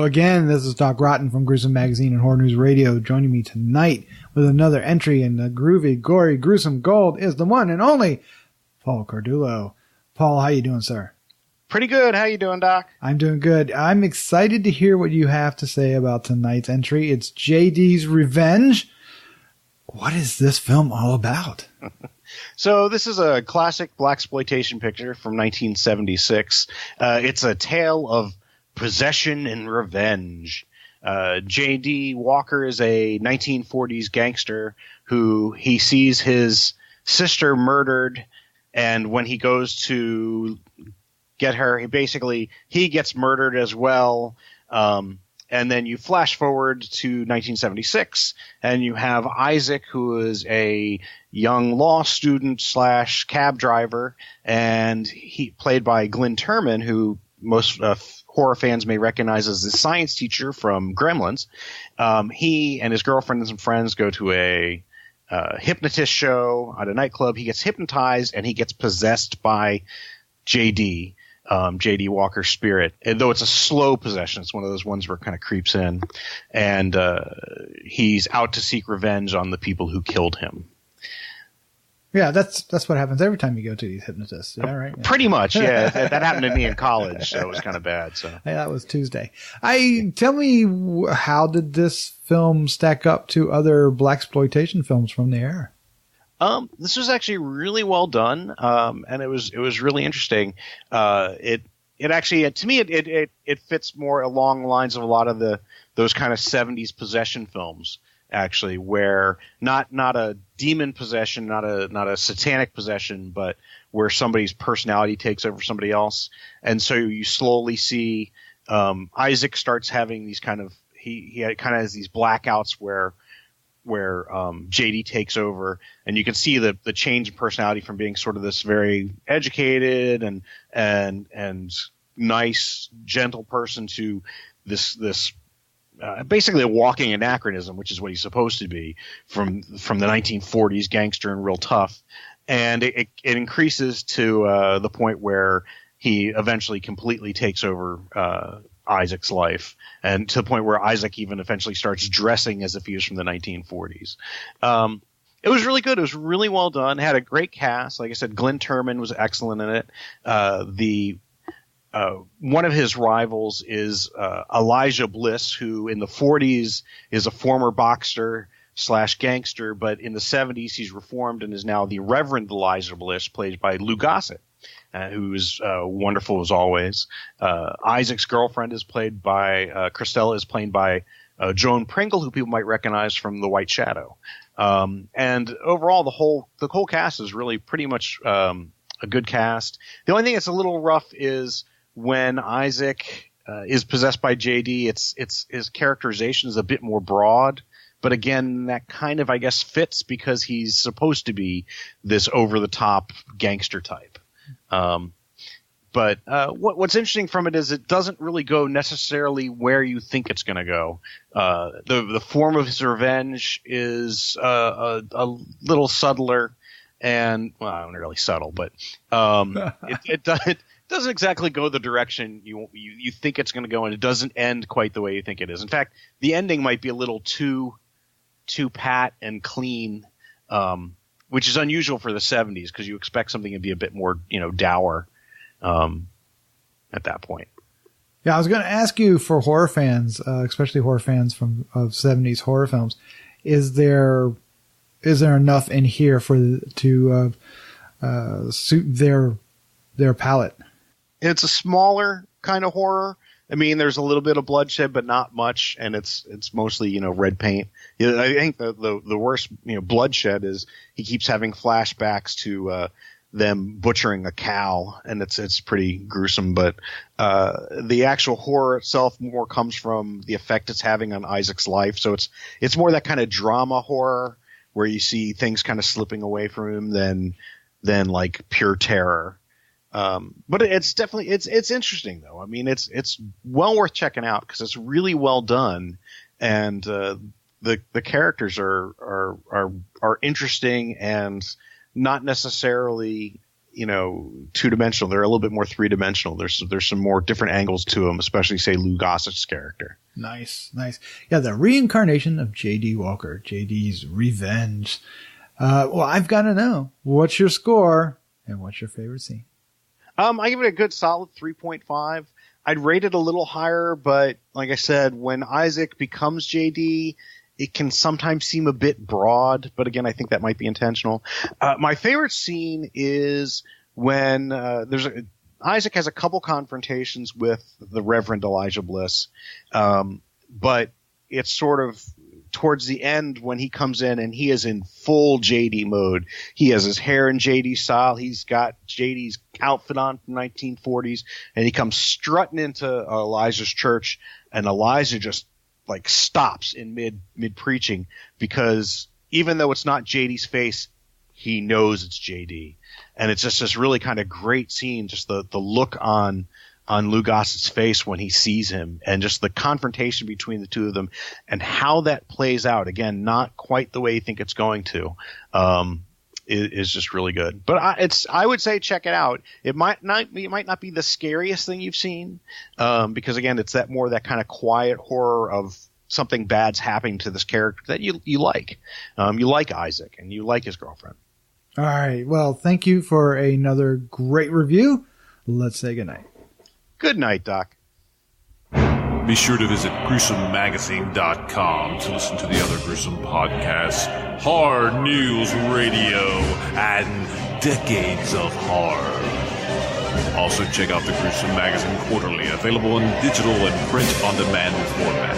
Hello again. This is Doc Rotten from Gruesome Magazine and Horror News Radio. Joining me tonight with another entry in the Groovy Gorey Gruesome Gold is the one and only Paul Cardullo. Paul, how you doing, sir? Pretty good. How you doing, Doc? I'm doing good. I'm excited to hear what you have to say about tonight's entry. It's JD's Revenge. What is this film all about? So this is a classic blaxploitation picture from 1976. It's a tale of possession and revenge. J.D. Walker is a 1940s gangster who he sees his sister murdered, and when he goes to get her, he gets murdered as well. And then you flash forward to 1976, and you have Isaac, who is a young law student / cab driver, and he played by Glynn Turman, who most horror fans may recognize as the science teacher from Gremlins. He and his girlfriend and some friends go to a hypnotist show at a nightclub. He gets hypnotized, and he gets possessed by J.D. J.D. Walker's spirit. And though it's a slow possession, it's one of those ones where it kind of creeps in. And he's out to seek revenge on the people who killed him. Yeah, that's what happens every time you go to these hypnotists. Is that right? Yeah. Pretty much, yeah. That happened to me in college, so it was kind of bad. So yeah, that was Tuesday. Tell me, how did this film stack up to other blaxploitation films from the era? This was actually really well done, and it was really interesting. It actually, to me, it fits more along the lines of a lot of those kind of 70s possession films, actually, where not a demon possession, not a satanic possession, but where somebody's personality takes over somebody else, and so you slowly see Isaac starts having these kind of he kind of has these blackouts where JD takes over, and you can see the change in personality from being sort of this very educated and nice, gentle person to this basically a walking anachronism, which is what he's supposed to be from the 1940s gangster and real tough. And it increases to the point where he eventually completely takes over Isaac's life, and to the point where Isaac even eventually starts dressing as if he was from the 1940s. It was really good. It was really well done. It had a great cast. Like I said, Glynn Turman was excellent in it. One of his rivals is Elija Bliss, who in the 40s is a former boxer / gangster, but in the 70s he's reformed and is now the Reverend Elija Bliss, played by Lou Gossett. Who is wonderful as always. Isaac's girlfriend is played by Christella is played by Joan Pringle, who people might recognize from The White Shadow. And overall, the whole cast is really pretty much a good cast. The only thing that's a little rough is when Isaac is possessed by JD. His characterization is a bit more broad. But again, that kind of, I guess, fits because he's supposed to be this over-the-top gangster type. But what's interesting from it is it doesn't really go necessarily where you think it's going to go. The form of his revenge is a little subtler, and well, not really subtle, but it doesn't exactly go the direction you think it's going to go, and it doesn't end quite the way you think it is. In fact, the ending might be a little too pat and clean, which is unusual for the 70s because you expect something to be a bit more, dour at that point. Yeah, I was going to ask you, for horror fans, especially horror fans of 70s horror films, is there enough in here to suit their palette? It's a smaller kind of horror. I mean, there's a little bit of bloodshed, but not much, and it's mostly red paint. I think the worst bloodshed is he keeps having flashbacks to them butchering a cow, and it's pretty gruesome. But the actual horror itself more comes from the effect it's having on Isaac's life. So it's more that kind of drama horror where you see things kind of slipping away from him than like pure terror. But it's definitely it's interesting though. I mean, it's well worth checking out because it's really well done, and the characters are interesting and not necessarily two-dimensional. They're a little bit more three-dimensional. There's some more different angles to them, especially, say, Lou Gossett's character. Nice. Yeah, the reincarnation of J.D. Walker, J.D.'s Revenge. Well, I've got to know, what's your score and what's your favorite scene? I give it a good solid 3.5. I'd rate it a little higher, but like I said, when Isaac becomes J.D., it can sometimes seem a bit broad, but again, I think that might be intentional. My favorite scene is when Isaac has a couple confrontations with the Reverend Elija Bliss, but it's sort of towards the end when he comes in and he is in full JD mode. He has his hair in JD style. He's got JD's outfit on from 1940s, and he comes strutting into Elijah's church, and Elijah just like stops in mid preaching, because even though it's not JD's face, he knows it's JD. And it's just this really kind of great scene, just the look on Lou Gossett's face when he sees him, and just the confrontation between the two of them and how that plays out. Again, not quite the way you think it's going to, is just really good. But I would say check it out. It might not be the scariest thing you've seen, because again, it's that kind of quiet horror of something bad's happening to this character that you like. You like Isaac and you like his girlfriend. All right. Well, thank you for another great review. Let's say goodnight. Good night, Doc. Be sure to visit GruesomeMagazine.com to listen to the other gruesome podcasts, Hard News Radio, and Decades of Horror. Also check out the Gruesome Magazine Quarterly, available in digital and print on demand format.